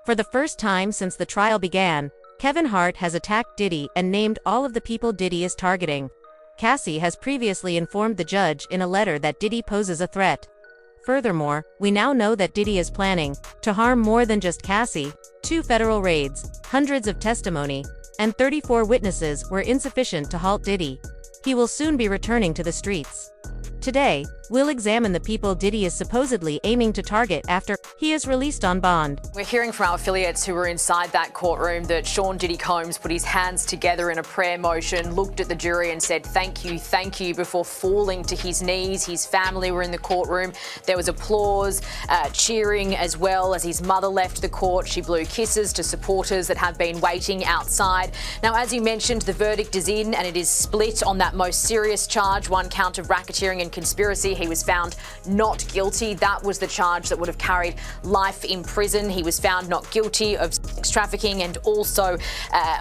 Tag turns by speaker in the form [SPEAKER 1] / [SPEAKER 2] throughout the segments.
[SPEAKER 1] For the first time since the trial began, Kevin Hart has attacked Diddy and named all of the people Diddy is targeting. Cassie has previously informed the judge in a letter that Diddy poses a threat. Furthermore, we now know that Diddy is planning to harm more than just Cassie. 2 federal raids, hundreds of testimony, and 34 witnesses were insufficient to halt Diddy. He will soon be returning to the streets. Today, we'll examine the people Diddy is supposedly aiming to target after he is released on bond.
[SPEAKER 2] We're hearing from our affiliates who were inside that courtroom that Sean Diddy Combs put his hands together in a prayer motion, looked at the jury and said, thank you, before falling to his knees. His family were in the courtroom. There was applause, cheering as well as his mother left the court. She blew kisses to supporters that have been waiting outside. Now, as you mentioned, the verdict is in and it is split on that most serious charge, 1 count of racketeering and conspiracy. He was found not guilty. That was the charge that would have carried life in prison. He was found not guilty of sex trafficking and also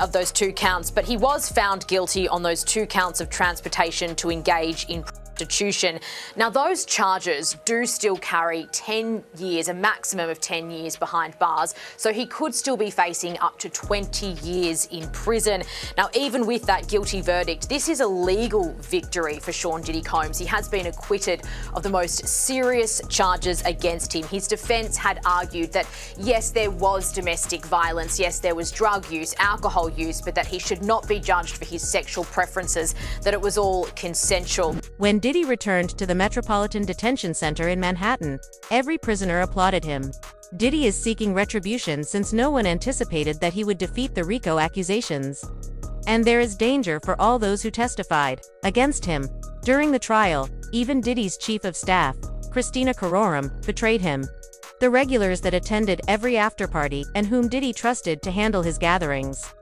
[SPEAKER 2] of those 2 counts, but he was found guilty on those 2 counts of transportation to engage in prostitution. Now, those charges do still carry 10 years, a maximum of 10 years behind bars, so he could still be facing up to 20 years in prison. Now, even with that guilty verdict, this is a legal victory for Sean Diddy Combs. He has been acquitted of the most serious charges against him. His defence had argued that, yes, there was domestic violence, yes, there was drug use, alcohol use, but that he should not be judged for his sexual preferences, that it was all consensual.
[SPEAKER 1] When Diddy returned to the Metropolitan Detention Center in Manhattan, every prisoner applauded him. Diddy is seeking retribution since no one anticipated that he would defeat the RICO accusations. And there is danger for all those who testified against him. During the trial, even Diddy's chief of staff, Christina Kororum, betrayed him. The regulars that attended every after-party and whom Diddy trusted to handle his gatherings.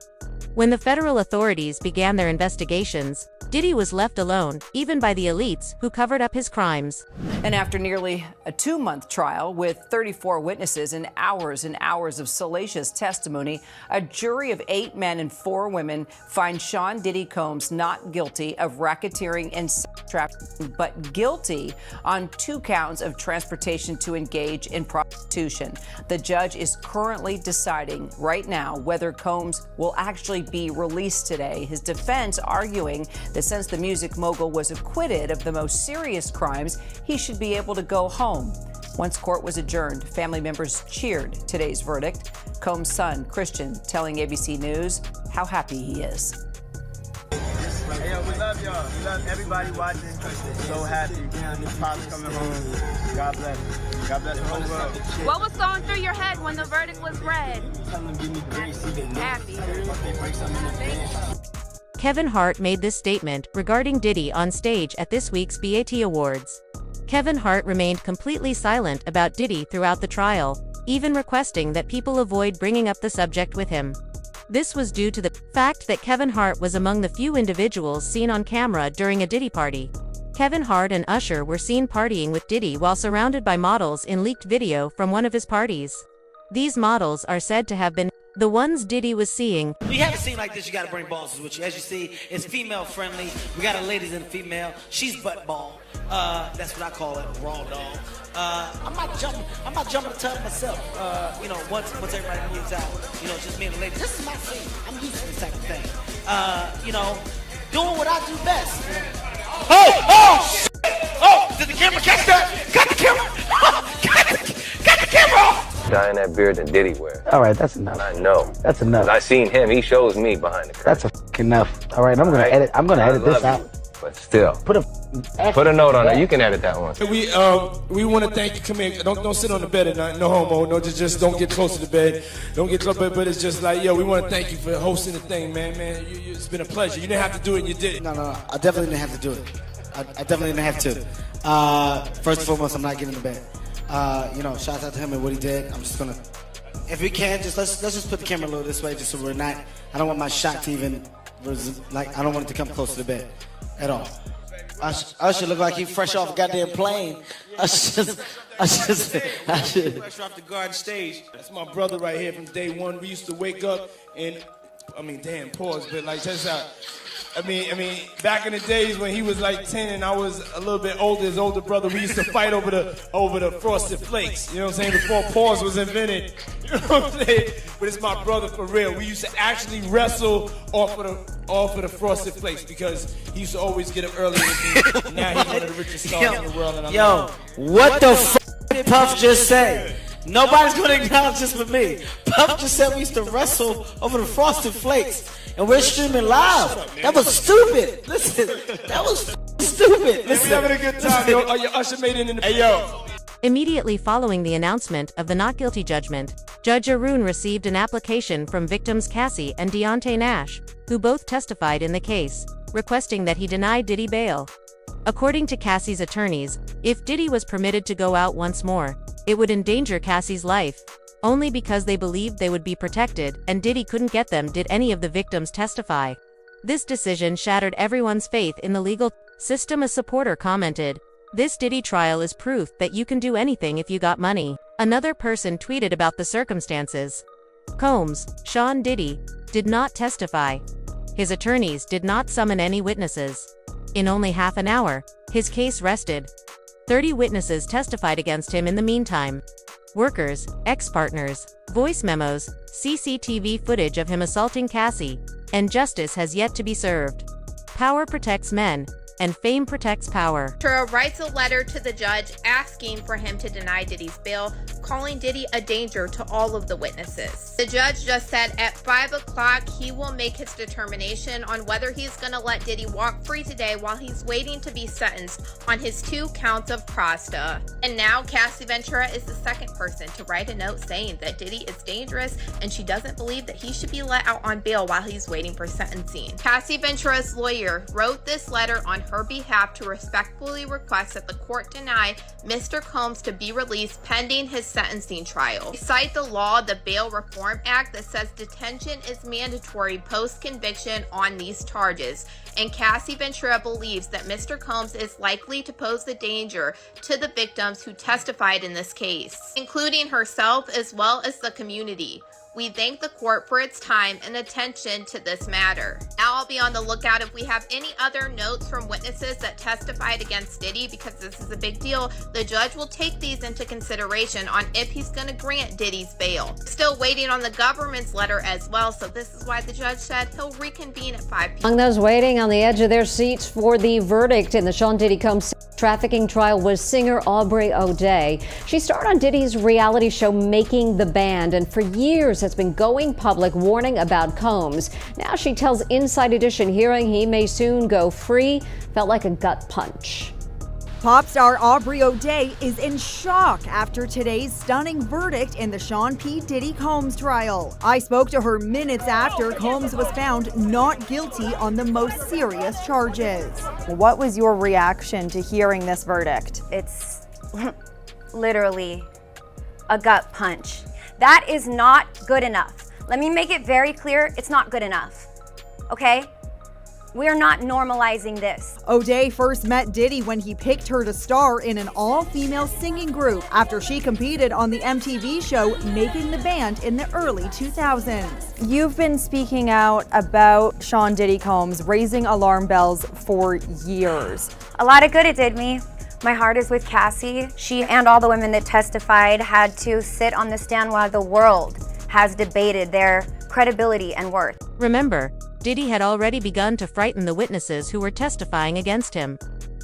[SPEAKER 1] When the federal authorities began their investigations, Diddy was left alone, even by the elites who covered up his crimes.
[SPEAKER 3] And after nearly a 2-month trial with 34 witnesses and hours of salacious testimony, a jury of 8 men and 4 women fined Sean Diddy Combs not guilty of racketeering and sex trafficking, but guilty on 2 counts of transportation to engage in prostitution. The judge is currently deciding right now whether Combs will actually be released today. His defense arguing that since the music mogul was acquitted of the most serious crimes, he should be able to go home. Once court was adjourned, family members cheered today's verdict. Combs' son, Christian, telling ABC News how happy he is.
[SPEAKER 4] Hey, yo, we love y'all. We love everybody watching. So happy. Pop's coming home. God bless. God bless the whole world.
[SPEAKER 5] What was going through your head when the verdict was read? Happy.
[SPEAKER 1] Kevin Hart made this statement regarding Diddy on stage at this week's BET Awards. Kevin Hart remained completely silent about Diddy throughout the trial, even requesting that people avoid bringing up the subject with him. This was due to the fact that Kevin Hart was among the few individuals seen on camera during a Diddy party. Kevin Hart and Usher were seen partying with Diddy while surrounded by models in leaked video from one of his parties. These models are said to have been the ones Diddy was seeing.
[SPEAKER 6] When you have a scene like this, you gotta bring bosses with you. As you see, it's female friendly. We got a ladies and female. She's butt ball. That's what I call it, raw dog. I'm not jumping the tub myself. Once everybody moves out, just me and the ladies. This is my scene. I'm used to this type of thing. Doing what I do best. Oh! Did the camera catch that? Got the camera! Got the camera off!
[SPEAKER 7] Dyeing that beard than Diddy wear.
[SPEAKER 8] All right, that's enough.
[SPEAKER 7] I know.
[SPEAKER 8] That's enough.
[SPEAKER 7] I seen him. He shows me behind the curtain.
[SPEAKER 8] That's enough. All right, I'm gonna edit. I'm gonna edit this out.
[SPEAKER 7] But still,
[SPEAKER 8] put a
[SPEAKER 7] note on it. You can edit that one.
[SPEAKER 9] We want to thank you. Come here. Don't sit on the bed at night. No homo. No, just don't get close to the bed. Don't get close. But it's just like, yo, we want to thank you for hosting the thing, man. It's been a pleasure. You didn't have to do it, and you did it.
[SPEAKER 6] No. I definitely didn't have to do it. I definitely didn't have to. First and foremost, I'm not getting in the bed. Shout out to him and what he did. I'm just gonna, if we can, let's just put the camera a little this way, just so we're not. I don't want my shot to even, I don't want it to come close to the bed at all. Usher look like he fresh off a goddamn plane. I should.
[SPEAKER 9] Fresh off the garden stage. That's my brother right here from day one. We used to wake up and, pause, but check this out. I mean, back in the days when he was like 10 and I was a little bit older, his older brother, we used to fight over the Frosted Flakes. You know what I'm saying? Before pause was invented. You know what I'm saying? But it's my brother for real. We used to actually wrestle off of the Frosted Flakes because he used to always get up early with me. Now he's one of the richest stars in the world. And
[SPEAKER 6] what the f*** did Puff just say? Nobody's gonna acknowledge this but me. Puff just said we used to wrestle over the Frosted Flakes, and we're streaming live. That was stupid. Listen, that was stupid. Listen,
[SPEAKER 9] we're having a good time, yo. Oh, your usher made it in the... Hey, yo.
[SPEAKER 1] Immediately following the announcement of the not guilty judgment, Judge Arun received an application from victims Cassie and Deontay Nash, who both testified in the case, requesting that he deny Diddy bail. According to Cassie's attorneys, if Diddy was permitted to go out once more, it would endanger Cassie's life. Only because they believed they would be protected and Diddy couldn't get them did any of the victims testify. This decision shattered everyone's faith in the legal system. A supporter commented, "This Diddy trial is proof that you can do anything if you got money." Another person tweeted about the circumstances. Combs, Sean Diddy, did not testify. His attorneys did not summon any witnesses. In only half an hour, his case rested. 30 witnesses testified against him in the meantime. Workers, ex-partners, voice memos, CCTV footage of him assaulting Cassie, and justice has yet to be served. Power protects men, and fame protects power.
[SPEAKER 5] Ventura writes a letter to the judge asking for him to deny Diddy's bail, calling Diddy a danger to all of the witnesses. The judge just said at 5 o'clock he will make his determination on whether he's going to let Diddy walk free today while he's waiting to be sentenced on his 2 counts of prosta. And now Cassie Ventura is the second person to write a note saying that Diddy is dangerous and she doesn't believe that he should be let out on bail while he's waiting for sentencing. Cassie Ventura's lawyer wrote this letter on her behalf to respectfully request that the court deny Mr. Combs to be released pending his sentencing trial. They cite the law, the Bail Reform Act, that says detention is mandatory post-conviction on these charges, and Cassie Ventura believes that Mr. Combs is likely to pose a danger to the victims who testified in this case, including herself as well as the community. We thank the court for its time and attention to this matter. Now I'll be on the lookout if we have any other notes from witnesses that testified against Diddy, because this is a big deal. The judge will take these into consideration on if he's going to grant Diddy's bail. Still waiting on the government's letter as well, so this is why the judge said he'll reconvene at 5 p.m.
[SPEAKER 10] Among those waiting on the edge of their seats for the verdict in the Sean Diddy Combs trafficking trial was singer Aubrey O'Day. She starred on Diddy's reality show Making the Band, and for years has been going public warning about Combs. Now she tells Inside Edition hearing he may soon go free felt like a gut punch.
[SPEAKER 11] Pop star Aubrey O'Day is in shock after today's stunning verdict in the Sean P. Diddy Combs trial. I spoke to her minutes after Combs was found not guilty on the most serious charges.
[SPEAKER 12] What was your reaction to hearing this verdict?
[SPEAKER 13] It's literally a gut punch. That is not good enough. Let me make it very clear, it's not good enough, okay? We're not normalizing this.
[SPEAKER 11] O'Day first met Diddy when he picked her to star in an all-female singing group after she competed on the MTV show Making the Band in the early 2000s.
[SPEAKER 12] You've been speaking out about Sean Diddy Combs, raising alarm bells for years.
[SPEAKER 13] A lot of good it did me. My heart is with Cassie. She and all the women that testified had to sit on the stand while the world has debated their credibility and worth.
[SPEAKER 1] Remember, Diddy had already begun to frighten the witnesses who were testifying against him.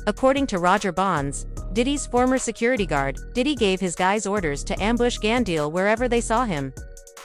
[SPEAKER 1] According to Roger Bonds, Diddy's former security guard, Diddy gave his guys orders to ambush Gandil wherever they saw him.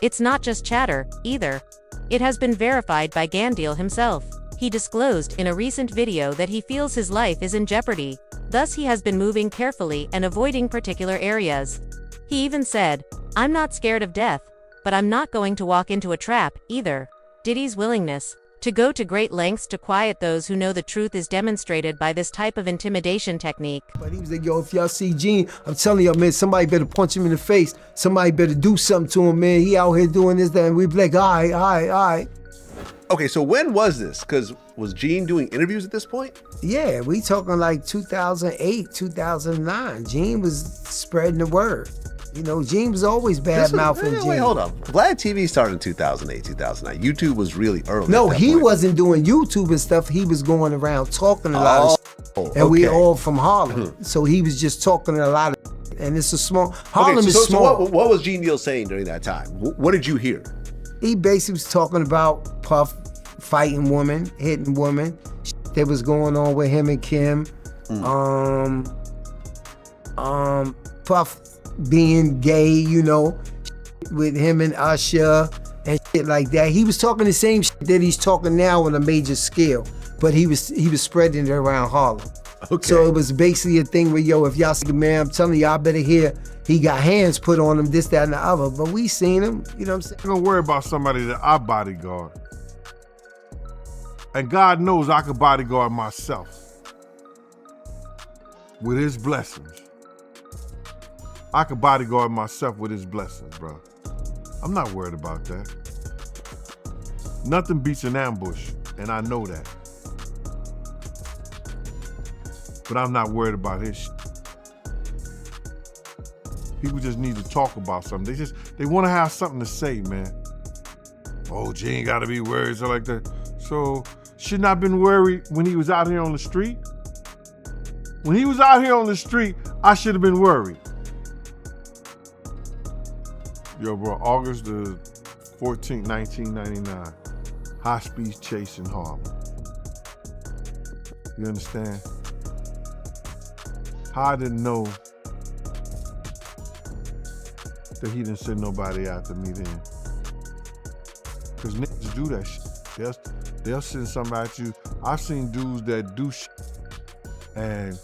[SPEAKER 1] It's not just chatter, either. It has been verified by Gandil himself. He disclosed in a recent video that he feels his life is in jeopardy, thus he has been moving carefully and avoiding particular areas. He even said, "I'm not scared of death, but I'm not going to walk into a trap, either." Diddy's willingness to go to great lengths to quiet those who know the truth is demonstrated by this type of intimidation technique.
[SPEAKER 14] But he was like, yo, if y'all see Gene, I'm telling y'all, man, somebody better punch him in the face. Somebody better do something to him, man. He out here doing this, that, and we be like, all right.
[SPEAKER 15] Okay, so when was this? Because was Gene doing interviews at this point?
[SPEAKER 14] Yeah, we talking like 2008, 2009. Gene was spreading the word. You know, Gene was always bad mouthing Gene.
[SPEAKER 15] Wait, hold up. Vlad TV started in 2008, 2009. YouTube was really early.
[SPEAKER 14] No,
[SPEAKER 15] at that
[SPEAKER 14] he
[SPEAKER 15] point.
[SPEAKER 14] wasn't doing YouTube and stuff. He was going around talking a lot of shit. And we all from Harlem. So he was just talking a lot of, and it's a small, Harlem is small.
[SPEAKER 15] So what was Gene Deal saying during that time? What did you hear?
[SPEAKER 14] He basically was talking about Puff fighting women, hitting women, shit that was going on with him and Kim. Puff being gay, you know, with him and Usher and shit like that. He was talking the same shit that he's talking now on a major scale, but he was spreading it around Harlem.
[SPEAKER 15] Okay.
[SPEAKER 14] So it was basically a thing where, yo, if y'all see a man, I'm telling y'all better hear he got hands put on him, this, that, and the other. But we seen him, you know what I'm saying?
[SPEAKER 16] Don't worry about somebody that I bodyguard. And God knows I could bodyguard myself with his blessings. I could bodyguard myself with his blessings, bro. I'm not worried about that. Nothing beats an ambush, and I know that. But I'm not worried about his shit. People just need to talk about something. They want to have something to say, man. Oh, Gene gotta be worried, so like that. So, shouldn't I have been worried when he was out here on the street? When he was out here on the street, I should have been worried. Yo, bro, August the 14th, 1999. High-speed chase in Harlem. You understand? How I didn't know that he didn't send nobody after me then. Because niggas do that shit. They'll send somebody at you. I've seen dudes that do shit and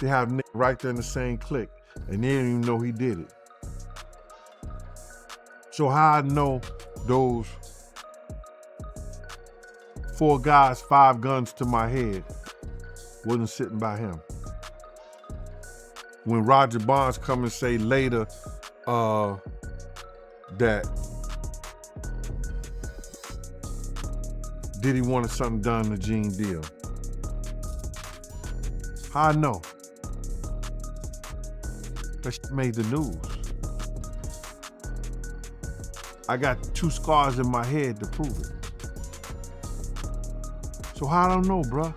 [SPEAKER 16] they have niggas right there in the same clique and they didn't even know he did it. So how I know those 4 guys, 5 guns to my head wasn't sitting by him. When Roger Bonds come and say later that Diddy wanted something done to Gene Deal. How I know? That shit made the news. I got 2 scars in my head to prove it. So how I don't know, bruh?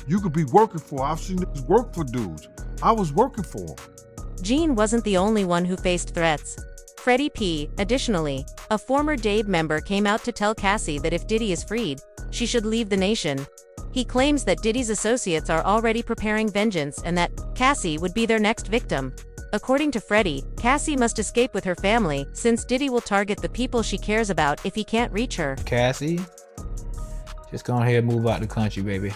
[SPEAKER 16] You could be working for, I've seen niggas work for dudes. I was working for them.
[SPEAKER 1] Gene wasn't the only one who faced threats. Freddie P., additionally, a former Dave member came out to tell Cassie that if Diddy is freed, she should leave the nation. He claims that Diddy's associates are already preparing vengeance and that Cassie would be their next victim. According to Freddie, Cassie must escape with her family since Diddy will target the people she cares about if he can't reach her.
[SPEAKER 17] Cassie, just go ahead and move out the country, baby.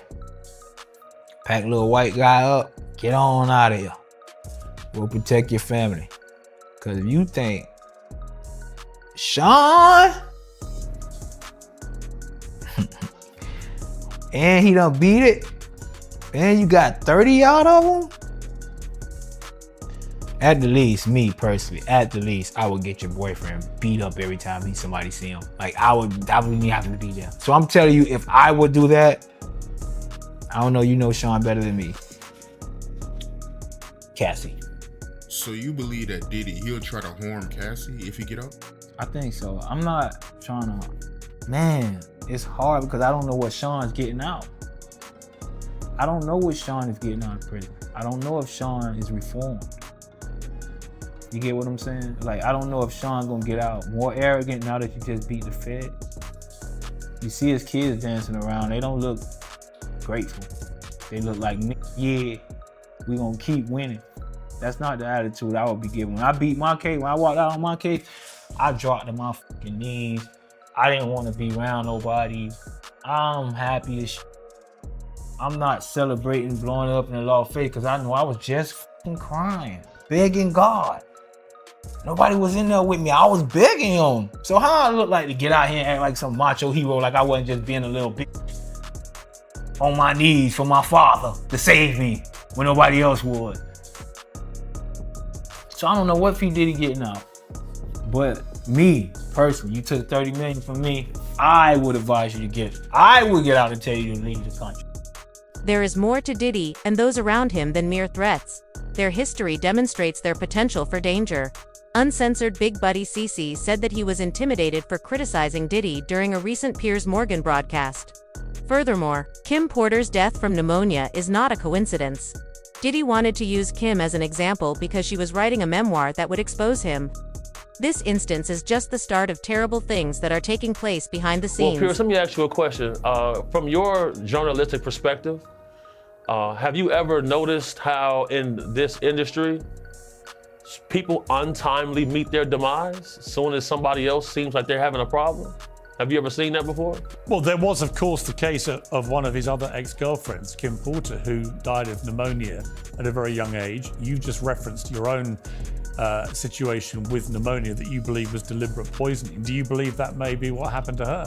[SPEAKER 17] Pack a little white guy up, get on out of here. We'll protect your family. Cause if you think Sean and he done beat it, and you got 30 out of them, at the least, me personally, at the least, I would get your boyfriend beat up every time somebody see him. Like I wouldn't have to be there. So I'm telling you, if I would do that, I don't know, you know Sean better than me. Cassie.
[SPEAKER 18] So you believe that Diddy, he'll try to harm Cassie if he get out?
[SPEAKER 17] I think so. I'm not trying to, man, it's hard because I don't know what Sean's getting out. I don't know what Sean is getting out of prison. I don't know if Sean is reformed. You get what I'm saying? Like, I don't know if Sean gonna get out more arrogant now that you just beat the Fed. You see his kids dancing around, they don't look grateful. They look like, yeah, we gonna keep winning. That's not the attitude I would be giving. When I beat my case, when I walked out on my case, I dropped to my fucking knees. I didn't want to be around nobody. I'm happy as shit. I'm not celebrating blowing up in the law face because I know I was just fucking crying, begging God. Nobody was in there with me. I was begging him. So how I look like to get out here and act like some macho hero, like I wasn't just being a little bitch on my knees for my father to save me when nobody else would. So I don't know what P. Diddy getting out. But me, personally, you took 30 million from me, I would advise you to I would get out and tell you to leave the country.
[SPEAKER 1] There is more to Diddy and those around him than mere threats. Their history demonstrates their potential for danger. Uncensored Big Buddy CC said that he was intimidated for criticizing Diddy during a recent Piers Morgan broadcast. Furthermore, Kim Porter's death from pneumonia is not a coincidence. Diddy wanted to use Kim as an example because she was writing a memoir that would expose him. This instance is just the start of terrible things that are taking place behind the scenes.
[SPEAKER 19] Well, Piers, let me ask you a question. From your journalistic perspective, have you ever noticed how in this industry, people untimely meet their demise as soon as somebody else seems like they're having a problem? Have you ever seen that before?
[SPEAKER 20] Well, there was, of course, the case of one of his other ex-girlfriends, Kim Porter, who died of pneumonia at a very young age. You just referenced your own situation with pneumonia that you believe was deliberate poisoning. Do you believe that may be what happened to her?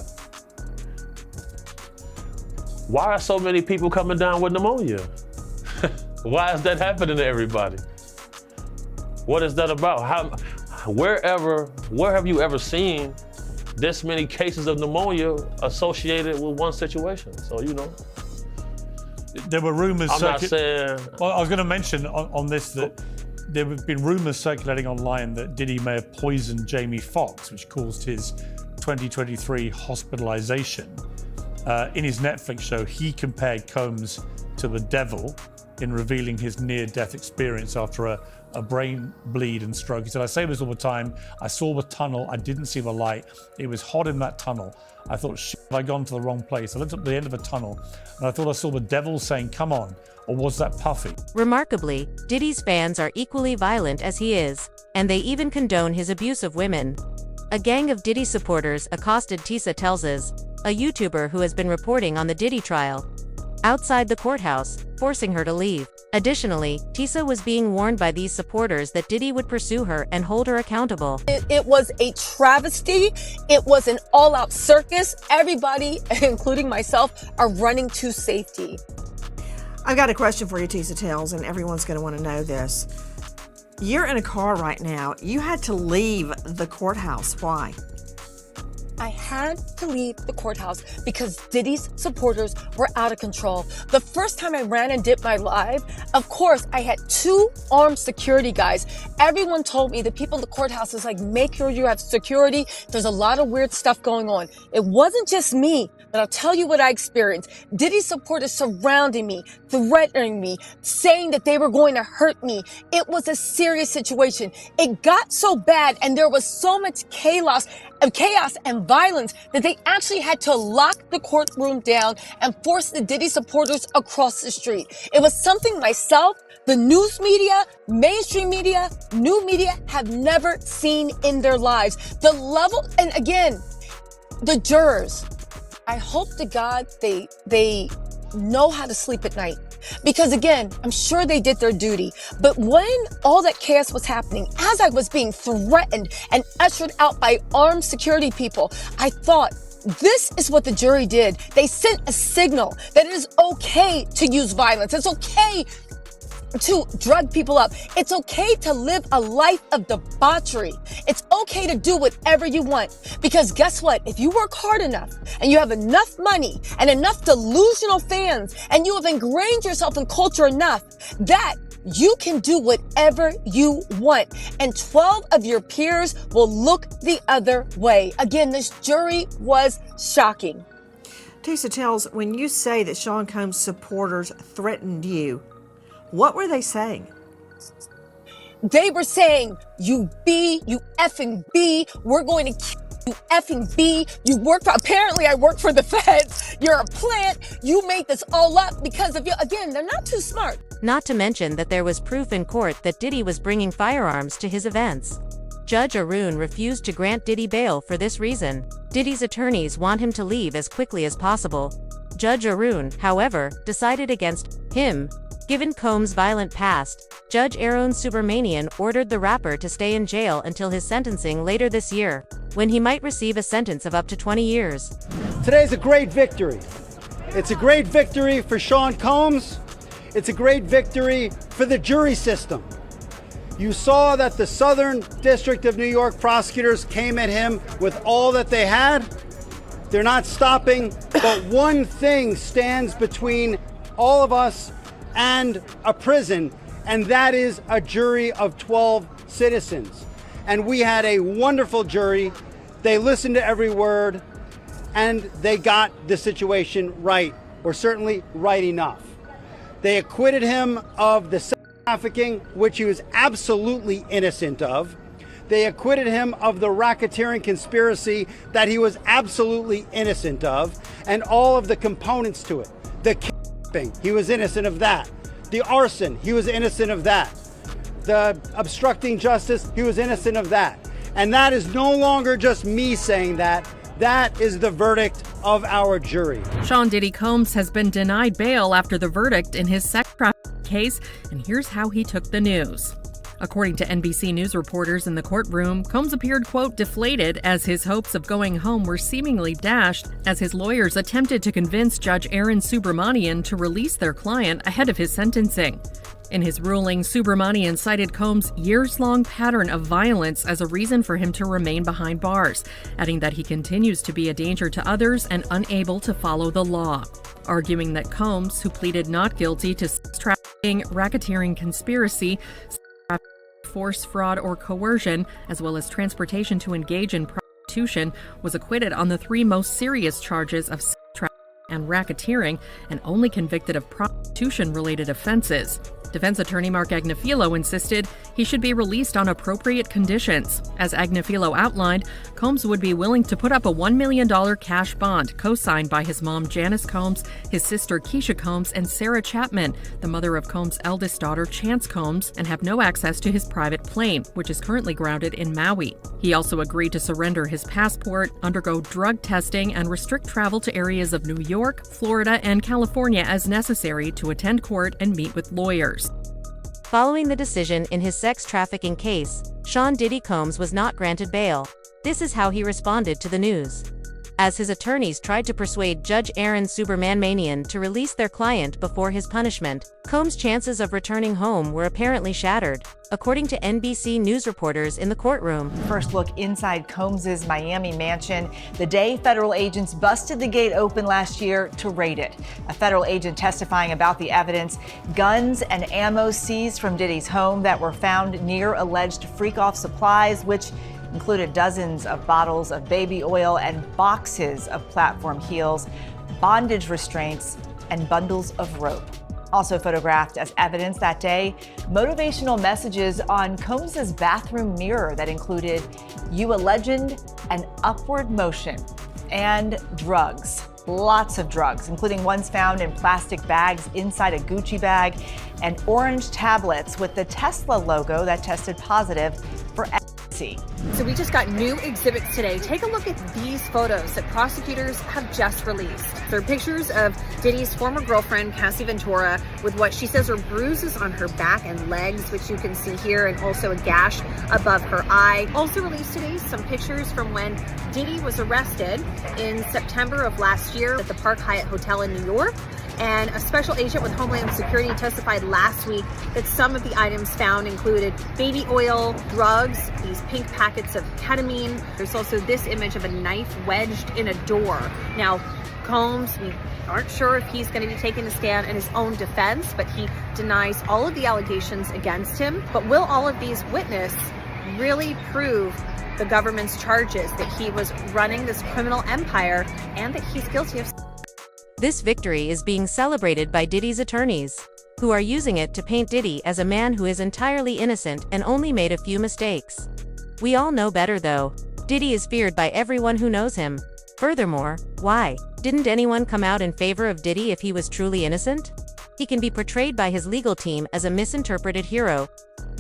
[SPEAKER 19] Why are so many people coming down with pneumonia? Why is that happening to everybody? What is that about? Where have you ever seen this many cases of pneumonia associated with one situation? So, you know.
[SPEAKER 20] There were rumors.
[SPEAKER 19] I'm not saying.
[SPEAKER 20] Well, I was going to mention on this that there have been rumors circulating online that Diddy may have poisoned Jamie Foxx, which caused his 2023 hospitalization. In his Netflix show, he compared Combs to the devil in revealing his near-death experience after a brain bleed and stroke. He said, I say this all the time. I saw the tunnel. I didn't see the light. It was hot in that tunnel. I thought, shit, have I gone to the wrong place? I looked up the end of the tunnel and I thought I saw the devil saying, come on. Or was that Puffy? Remarkably,
[SPEAKER 1] Diddy's fans are equally violent as he is, and they even condone his abuse of women. A gang of Diddy supporters accosted Tisa Telzes, a YouTuber who has been reporting on the Diddy trial, outside the courthouse, forcing her to leave. Additionally, Tisa was being warned by these supporters that Diddy would pursue her and hold her accountable.
[SPEAKER 21] It was a travesty. It was an all-out circus. Everybody, including myself, are running to safety.
[SPEAKER 22] I've got a question for you, Tisa Tells, and everyone's going to want to know this. You're in a car right now. You had to leave the courthouse. Why?
[SPEAKER 21] I had to leave the courthouse because Diddy's supporters were out of control. The first time I ran and did my live, of course, I had 2 armed security guys. Everyone told me, the people in the courthouse is like, make sure you have security. There's a lot of weird stuff going on. It wasn't just me, but I'll tell you what I experienced. Diddy's supporters surrounding me, threatening me, saying that they were going to hurt me. It was a serious situation. It got so bad and there was so much chaos and violence that they actually had to lock the courtroom down and force the Diddy supporters across the street. It was something myself, the news media, mainstream media, new media have never seen in their lives. The level, and again, the jurors, I hope to God they know how to sleep at night. Because again, I'm sure they did their duty. But when all that chaos was happening, as I was being threatened and ushered out by armed security people, I thought, this is what the jury did. They sent a signal that it is okay to use violence. It's okay to drug people up. It's okay to live a life of debauchery. It's okay to do whatever you want. Because guess what? If you work hard enough and you have enough money and enough delusional fans and you have ingrained yourself in culture enough that you can do whatever you want. And 12 of your peers will look the other way. Again, this jury was shocking.
[SPEAKER 22] Tisa Tells, when you say that Sean Combs' supporters threatened you, what were they saying?
[SPEAKER 21] They were saying, you effing B, we're going to kill you effing B. Apparently I work for the feds. You're a plant. You made this all up because of you. Again, they're not too smart.
[SPEAKER 1] Not to mention that there was proof in court that Diddy was bringing firearms to his events. Judge Arun refused to grant Diddy bail for this reason. Diddy's attorneys want him to leave as quickly as possible. Judge Arun, however, decided against him. Given Combs' violent past, Judge Aaron Subramanian ordered the rapper to stay in jail until his sentencing later this year, when he might receive a sentence of up to 20 years.
[SPEAKER 23] Today's a great victory. It's a great victory for Sean Combs. It's a great victory for the jury system. You saw that the Southern District of New York prosecutors came at him with all that they had. They're not stopping, but one thing stands between all of us and a prison, and that is a jury of 12 citizens. And we had a wonderful jury. They listened to every word, and they got the situation right, or certainly right enough. They acquitted him of the sex trafficking, which he was absolutely innocent of. They acquitted him of the racketeering conspiracy that he was absolutely innocent of, and all of the components to it. The kidnapping, he was innocent of that. The arson, he was innocent of that. The obstructing justice, he was innocent of that. And that is no longer just me saying that. That is the verdict of our jury.
[SPEAKER 2] Sean Diddy Combs has been denied bail after the verdict in his sex trafficking case, and here's how he took the news. According to NBC News reporters in the courtroom, Combs appeared, quote, deflated as his hopes of going home were seemingly dashed as his lawyers attempted to convince Judge Aaron Subramanian to release their client ahead of his sentencing. In his ruling, Subramanian cited Combs' years-long pattern of violence as a reason for him to remain behind bars, adding that he continues to be a danger to others and unable to follow the law, arguing that Combs, who pleaded not guilty to sex trafficking, racketeering conspiracy, force, fraud, or coercion, as well as transportation to engage in prostitution, was acquitted on the three most serious charges of sex trafficking and racketeering, and only convicted of prostitution-related offenses. Defense attorney Mark Agnifilo insisted he should be released on appropriate conditions. As Agnifilo outlined, Combs would be willing to put up a $1 million cash bond co-signed by his mom Janice Combs, his sister Keisha Combs, and Sarah Chapman, the mother of Combs' eldest daughter Chance Combs, and have no access to his private plane, which is currently grounded in Maui. He also agreed to surrender his passport, undergo drug testing, and restrict travel to areas of New York, Florida, and California as necessary to attend court and meet with lawyers.
[SPEAKER 1] Following the decision in his sex trafficking case, Sean Diddy Combs was not granted bail. This is how he responded to the news. As his attorneys tried to persuade Judge Aaron Subramanian to release their client before his punishment, Combs' chances of returning home were apparently shattered, according to NBC News reporters in the courtroom.
[SPEAKER 3] First look inside Combs' Miami mansion the day federal agents busted the gate open last year to raid it. A federal agent testifying about the evidence, guns and ammo seized from Diddy's home that were found near alleged freak-off supplies, which included dozens of bottles of baby oil and boxes of platform heels, bondage restraints, and bundles of rope. Also photographed as evidence that day, motivational messages on Combs' bathroom mirror that included "You a legend" and "Upward motion," and drugs. Lots of drugs, including ones found in plastic bags inside a Gucci bag, and orange tablets with the Tesla logo that tested positive for ecstasy.
[SPEAKER 4] So we just got new exhibits today. Take a look at these photos that prosecutors have just released. They're pictures of Diddy's former girlfriend, Cassie Ventura, with what she says are bruises on her back and legs, which you can see here, and also a gash above her eye. Also released today some pictures from when Diddy was arrested in September of last year at the Park Hyatt Hotel in New York. And a special agent with Homeland Security testified last week that some of the items found included baby oil, drugs, these pink packets of ketamine. There's also this image of a knife wedged in a door. Now, Combs, we aren't sure if he's going to be taking a stand in his own defense, but he denies all of the allegations against him. But will all of these witnesses really prove the government's charges that he was running this criminal empire and that he's guilty of?
[SPEAKER 1] This victory is being celebrated by Diddy's attorneys, who are using it to paint Diddy as a man who is entirely innocent and only made a few mistakes. We all know better though. Diddy is feared by everyone who knows him. Furthermore, why didn't anyone come out in favor of Diddy if he was truly innocent? He can be portrayed by his legal team as a misinterpreted hero.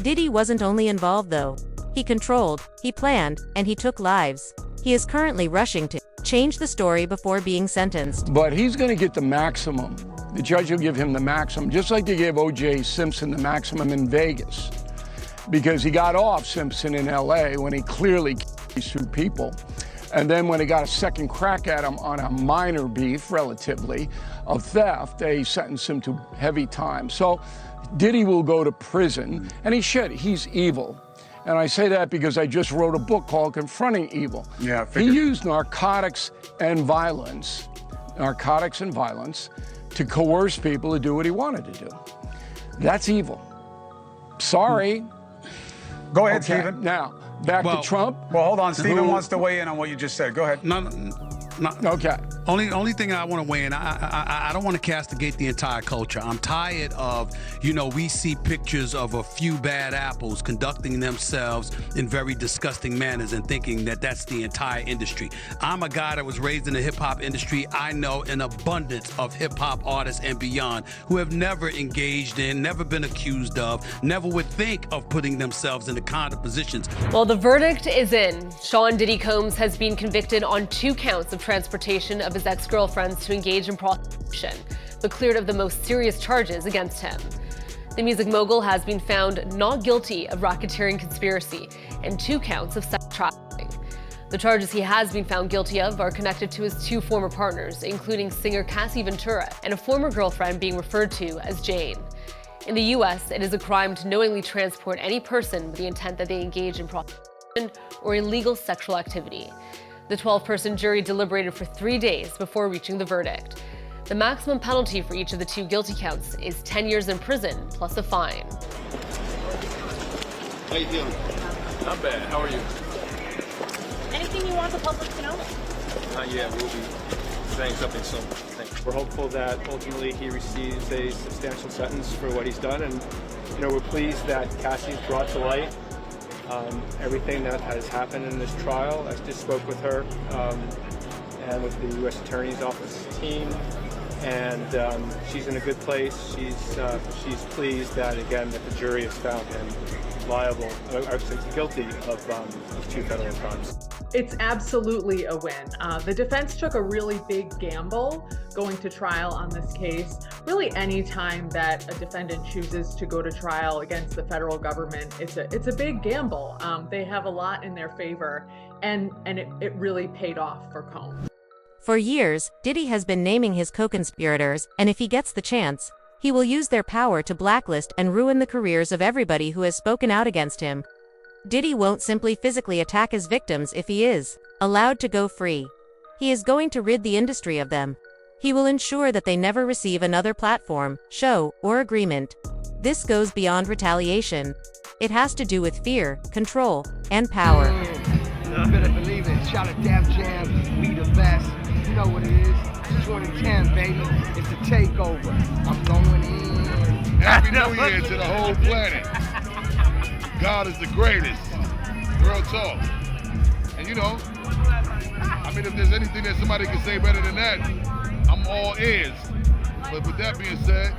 [SPEAKER 1] Diddy wasn't only involved though. He controlled, he planned, and he took lives. He is currently rushing to change the story before being sentenced.
[SPEAKER 24] But he's going to get the maximum. The judge will give him the maximum, just like they gave O.J. Simpson the maximum in Vegas. Because he got off Simpson in L.A. when he clearly sued people. And then when he got a second crack at him on a minor beef, relatively, of theft, they sentenced him to heavy time. So Diddy will go to prison, and he should. He's evil. And I say that because I just wrote a book called Confronting Evil. Yeah, he used narcotics and violence to coerce people to do what he wanted to do. That's evil. Sorry.
[SPEAKER 6] Go ahead,
[SPEAKER 24] Okay,
[SPEAKER 6] Stephen.
[SPEAKER 24] Now, back to Trump.
[SPEAKER 6] Well, hold on. Stephen wants to weigh in on what you just said. Go ahead.
[SPEAKER 24] Okay.
[SPEAKER 7] Only thing I want to weigh in, I don't want to castigate the entire culture. I'm tired of, we see pictures of a few bad apples conducting themselves in very disgusting manners and thinking that that's the entire industry. I'm a guy that was raised in the hip-hop industry. I know an abundance of hip-hop artists and beyond who have never engaged in, never been accused of, never would think of putting themselves in the kind of positions.
[SPEAKER 8] Well, the verdict is in. Sean Diddy Combs has been convicted on 2 counts of transportation of his ex-girlfriends to engage in prostitution, but cleared of the most serious charges against him. The music mogul has been found not guilty of racketeering conspiracy and 2 counts of sex trafficking. The charges he has been found guilty of are connected to his 2 former partners, including singer Cassie Ventura and a former girlfriend being referred to as Jane. In the U.S., it is a crime to knowingly transport any person with the intent that they engage in prostitution or illegal sexual activity. The 12-person jury deliberated for 3 days before reaching the verdict. The maximum penalty for each of the 2 guilty counts is 10 years in prison plus a fine.
[SPEAKER 9] How you feeling? Not bad. How are you?
[SPEAKER 25] Anything you want the public to know?
[SPEAKER 9] Not yet. We'll be saying something soon. Thanks.
[SPEAKER 26] We're hopeful that ultimately he receives a substantial sentence for what he's done, and we're pleased that Cassie's brought to light everything that has happened in this trial. I just spoke with her and with the U.S. Attorney's Office team, and she's in a good place. She's pleased that, again, that the jury has found him liable, or guilty of 2 federal crimes.
[SPEAKER 27] It's absolutely a win. The defense took a really big gamble going to trial on this case. Really, any time that a defendant chooses to go to trial against the federal government, it's a big gamble. They have a lot in their favor, and it really paid off for Combs.
[SPEAKER 1] For years, Diddy has been naming his co-conspirators, and if he gets the chance, he will use their power to blacklist and ruin the careers of everybody who has spoken out against him. Diddy won't simply physically attack his victims if he is allowed to go free. He is going to rid the industry of them. He will ensure that they never receive another platform, show, or agreement. This goes beyond retaliation. It has to do with fear, control, and power.
[SPEAKER 28] You better believe it. Shout at Def Jam, we the best. You know what it is. It's 2010, baby. It's a takeover. I'm going in.
[SPEAKER 29] Happy New Year to the whole planet. God is the greatest. Real talk. And if there's anything that somebody can say better than that, I'm all ears. But with that being said,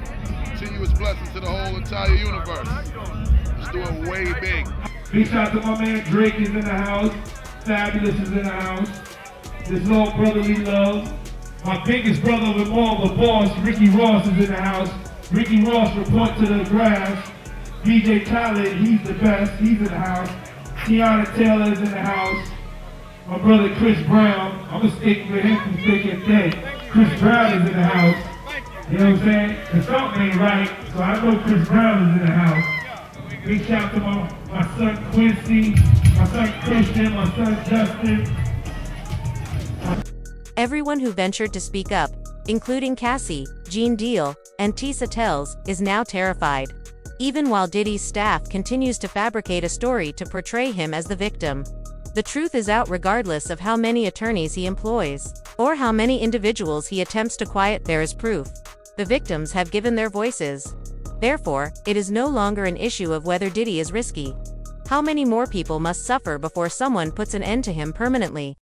[SPEAKER 29] continuous blessings to the whole entire universe. Let's do it way big.
[SPEAKER 30] Big shout out to my man Drake is in the house. Fabulous is in the house. There's no brotherly love. My biggest brother of them all, the boss, Ricky Ross is in the house. Ricky Ross report to the grass. DJ Khaled, he's the best, he's in the house. Tiana Taylor is in the house. My brother Chris Brown, I'm gonna stick with him from thick and thin. Chris Brown is in the house. You know what I'm saying? Cause something ain't right, so I know Chris Brown is in the house. Big shout out to my son Quincy, my son Christian, my son Justin.
[SPEAKER 1] Everyone who ventured to speak up, including Cassie, Gene Deal, and Tisa Tells, is now terrified. Even while Diddy's staff continues to fabricate a story to portray him as the victim. The truth is out regardless of how many attorneys he employs, or how many individuals he attempts to quiet. There is proof. The victims have given their voices. Therefore, it is no longer an issue of whether Diddy is risky. How many more people must suffer before someone puts an end to him permanently?